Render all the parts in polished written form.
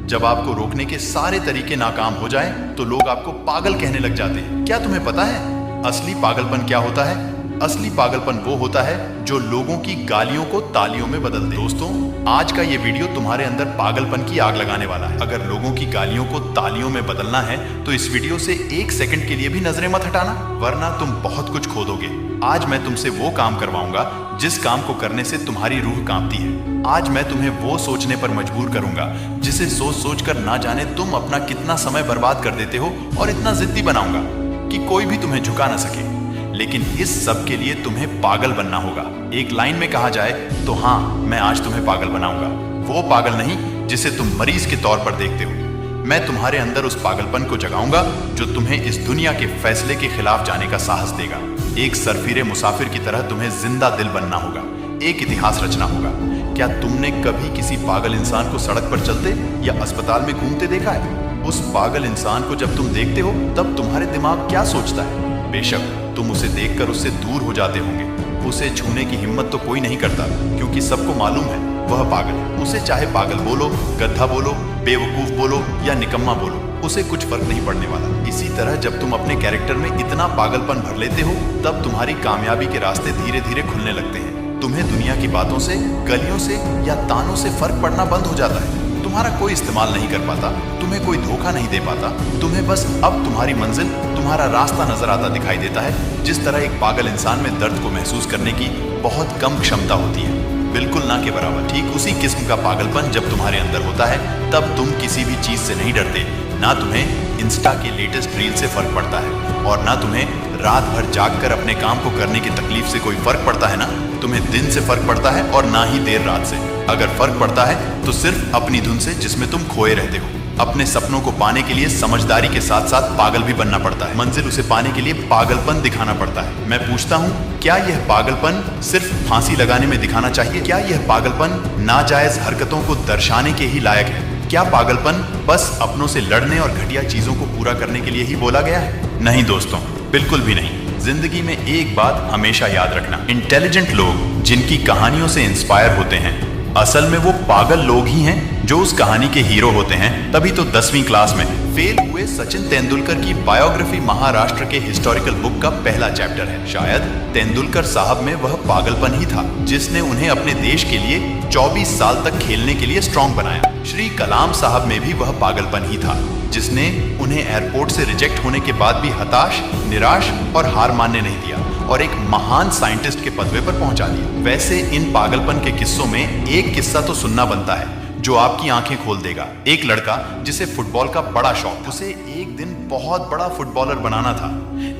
जब आपको रोकने के सारे तरीके नाकाम हो जाएं, तो लोग आपको पागल कहने लग जाते हैं। क्या तुम्हें पता है असली पागलपन क्या होता है? असली पागलपन वो होता है जो लोगों की गालियों को तालियों में बदल दे। दोस्तों, आज का ये वीडियो तुम्हारे अंदर पागलपन की आग लगाने वाला है। अगर लोगों की गालियों को तालियों में बदलना है तो इस वीडियो से एक सेकंड के लिए भी नजरें मत हटाना, वरना तुम बहुत कुछ खो दोगे। आज मैं तुमसे वो काम करवाऊंगा जिस काम को करने से तुम्हारी रूह कांपती है। आज मैं तुम्हें वो सोचने पर मजबूर करूंगा जिसे सोच सोच कर ना जाने तुम अपना कितना समय बर्बाद कर देते हो, और इतना जिद्दी बनाऊंगा कि कोई भी तुम्हें झुका ना सके। लेकिन इस सब के लिए तुम्हें पागल बनना होगा। एक लाइन में कहा जाए तो हाँ, मैं आज तुम्हें पागल बनाऊंगा। वो पागल नहीं जिसे तुम मरीज के तौर पर देखते हो। मैं तुम्हारे अंदर उस पागलपन को जगाऊंगा जो तुम्हें इस दुनिया के फैसले के खिलाफ जाने का साहस देगा। एक सरफिरे मुसाफिर की तरह तुम्हें जिंदा दिल बनना होगा, एक इतिहास रचना होगा। क्या तुमने कभी किसी पागल इंसान को सड़क पर चलते या अस्पताल में घूमते देखा है? उस पागल इंसान को जब तुम देखते हो तब तुम्हारे दिमाग क्या सोचता है? बेशक तुम उसे देखकर उससे दूर हो जाते होंगे। उसे छूने की हिम्मत तो कोई नहीं करता, क्योंकि सबको मालूम है वह पागल है। उसे चाहे पागल बोलो, गधा बोलो, बेवकूफ बोलो या निकम्मा बोलो, उसे कुछ फर्क नहीं पड़ने वाला। इसी तरह जब तुम अपने कैरेक्टर में इतना पागलपन भर लेते हो, तब तुम्हारी कामयाबी के रास्ते धीरे धीरे खुलने लगते हैं। तुम्हें दुनिया की बातों से, गलियों से या तानों से फर्क पड़ना बंद हो जाता है। तुम्हारा कोई इस्तेमाल नहीं कर पाता, तुम्हें कोई धोखा नहीं दे पाता। तुम्हें बस अब तुम्हारी मंजिल, तुम्हारा रास्ता नजर आता दिखाई देता है। जिस तरह एक पागल इंसान में दर्द को महसूस करने की बहुत कम क्षमता होती है, बिल्कुल ना के बराबर। ठीक उसी किस्म का पागलपन जब तुम्हारे अंदर होता है, तब तुम किसी भी चीज से नहीं डरते। ना तुम्हें इंस्टा के लेटेस्ट रील से फर्क पड़ता है, और ना तुम्हें रात भर जागकर अपने काम को करने की तकलीफ से कोई फर्क पड़ता है। ना तुम्हें दिन से फर्क पड़ता है, और ना ही देर रात से। अगर फर्क पड़ता है तो सिर्फ अपनी धुन से, जिसमें तुम खोए रहते हो। अपने सपनों को पाने के लिए समझदारी के साथ साथ पागल भी बनना पड़ता है। मंजिल उसे पाने के लिए पागलपन दिखाना पड़ता है। मैं पूछता हूँ, क्या यह पागलपन सिर्फ फांसी लगाने में दिखाना चाहिए? क्या यह पागलपन नाजायज हरकतों को दर्शाने के ही लायक है? क्या पागलपन बस अपनों से लड़ने और घटिया चीजों को पूरा करने के लिए ही बोला गया है? नहीं दोस्तों, बिल्कुल भी नहीं। जिंदगी में एक बात हमेशा याद रखना, इंटेलिजेंट लोग जिनकी कहानियों से इंस्पायर होते हैं, असल में वो पागल लोग ही हैं जो उस कहानी के हीरो होते हैं। तभी तो 10वीं क्लास में फेल हुए सचिन तेंदुलकर की बायोग्राफी महाराष्ट्र के हिस्टोरिकल बुक का पहला चैप्टर है। शायद तेंदुलकर साहब में वह पागलपन ही था जिसने उन्हें अपने देश के लिए 24 साल तक खेलने के लिए स्ट्रॉन्ग बनाया। श्री कलाम साहब में भी वह पागलपन ही था जिसने उन्हें एयरपोर्ट से रिजेक्ट होने के बाद भी हताश, निराश और हार मानने नहीं दिया, और एक महान साइंटिस्ट के पदवे पर पहुंचा दिया। वैसे इन पागलपन के किस्सों में एक किस्सा तो सुनना बनता है जो आपकी आंखें खोल देगा। एक लड़का जिसे फुटबॉल का बड़ा शौक था, उसे एक दिन बहुत बड़ा फुटबॉलर बनाना था,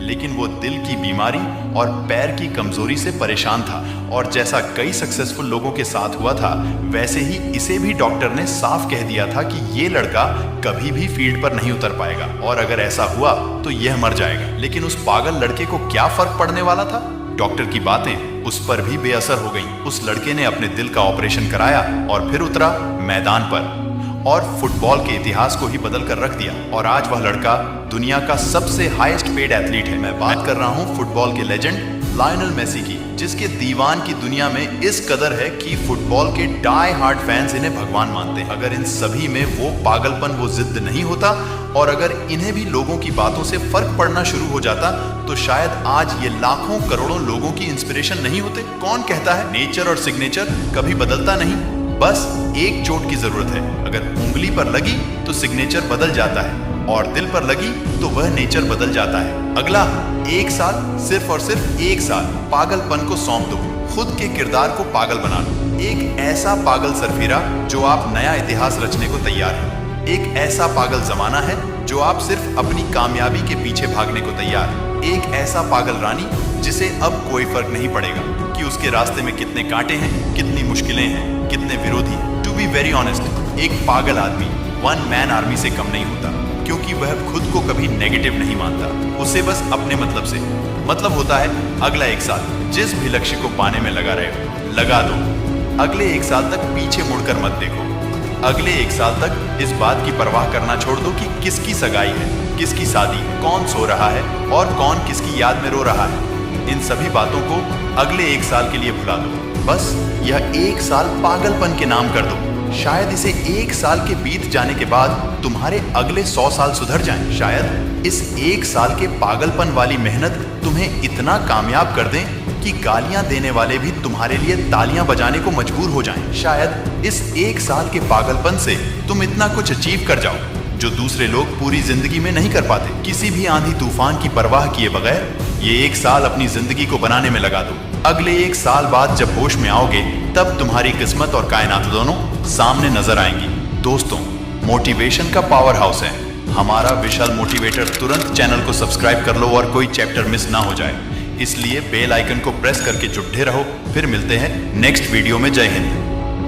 लेकिन वो दिल की बीमारी और पैर की कमजोरी से परेशान था। और जैसा कई सक्सेसफुल लोगों के साथ हुआ था, वैसे ही इसे भी डॉक्टर ने साफ कह दिया था कि ये लड़का कभी भी फील्ड पर नहीं उतर पाएगा, और अगर ऐसा हुआ तो यह मर जाएगा। लेकिन उस पागल लड़के को क्या फर्क पड़ने वाला था? डॉक्टर की बातें उस पर भी बेअसर हो गईं। उस लड़के ने अपने दिल का ऑपरेशन कराया और फिर उतरा मैदान पर, और फुटबॉल के इतिहास को ही बदल कर रख दिया। और आज वह लड़का दुनिया का सबसे हाईएस्ट पेड एथलीट है। मैं बात कर रहा हूं फुटबॉल के लेजेंड लायनल मेसी की, जिसके दीवान की दुनिया में इस कदर है कि फुटबॉल के डाई हार्ड फैंस इन्हें भगवान मानते हैं। अगर इन सभी में वो पागलपन, वो जिद नहीं होता, और अगर इन्हें भी लोगों की बातों से फर्क पड़ना शुरू हो जाता, तो शायद आज ये लाखों करोड़ों लोगों की इंस्पिरेशन नहीं होते। कौन कहता है नेचर और सिग्नेचर कभी बदलता नहीं? बस एक चोट की जरूरत है। अगर उंगली पर लगी तो सिग्नेचर बदल जाता है, और दिल पर लगी तो वह नेचर बदल जाता है। अगला 1 साल, सिर्फ और सिर्फ 1 साल पागलपन को सौंप दो। खुद के किरदार को पागल बना लो। एक ऐसा पागल सरफिरा जो आप नया इतिहास रचने को तैयार है। एक ऐसा पागल जमाना है जो आप सिर्फ अपनी कामयाबी के पीछे भागने को तैयार है। एक ऐसा पागल रानी जिसे अब कोई फर्क नहीं पड़ेगा कि उसके रास्ते में कितने कांटे हैं, कितनी मुश्किलें हैं, कितने विरोधी हैं। टू बी वेरी ऑनेस्ट, एक पागल आदमी 1 मैन आर्मी से कम नहीं होता, क्योंकि वह खुद को कभी नेगेटिव नहीं मानता। उसे बस अपने मतलब से मतलब होता है। अगला 1 साल जिस भी लक्ष्य को पाने में लगा रहे हो, लगा दो। अगले 1 साल तक पीछे मुड़कर मत देखो। अगले 1 साल तक इस बात की परवाह करना छोड़ दो कि किसकी सगाई है, किसकी शादी, कौन सो रहा है और कौन किसकी याद में रो रहा है। इन सभी बातों को अगले 1 साल के लिए भुला दो। बस यह 1 साल पागलपन के नाम कर दो। शायद इसे 1 साल के बीत जाने के बाद तुम्हारे अगले 100 साल सुधर जाएं। शायद इस 1 साल के पागलपन वाली मेहनत तुम्हें इतना कामयाब कर दें कि गालियां देने वाले भी तुम्हारे लिए तालियां बजाने को मजबूर हो जाएं। शायद इस 1 साल के पागलपन से तुम इतना कुछ अचीव कर जाओ जो दूसरे लोग पूरी जिंदगी में नहीं कर पाते। किसी भी आंधी तूफान की परवाह किए बगैर ये 1 साल अपनी जिंदगी को बनाने में लगा दो। अगले 1 साल बाद जब होश में आओगे तब तुम्हारी किस्मत और कायनात दोनों सामने नजर आएंगी। दोस्तों, मोटिवेशन का पावर हाउस है हमारा विशाल मोटिवेटर। तुरंत चैनल को सब्सक्राइब कर लो और कोई चैप्टर मिस ना हो जाए, इसलिए बेल आइकन को प्रेस करके जुटे रहो। फिर मिलते हैं नेक्स्ट वीडियो में। जय हिंद।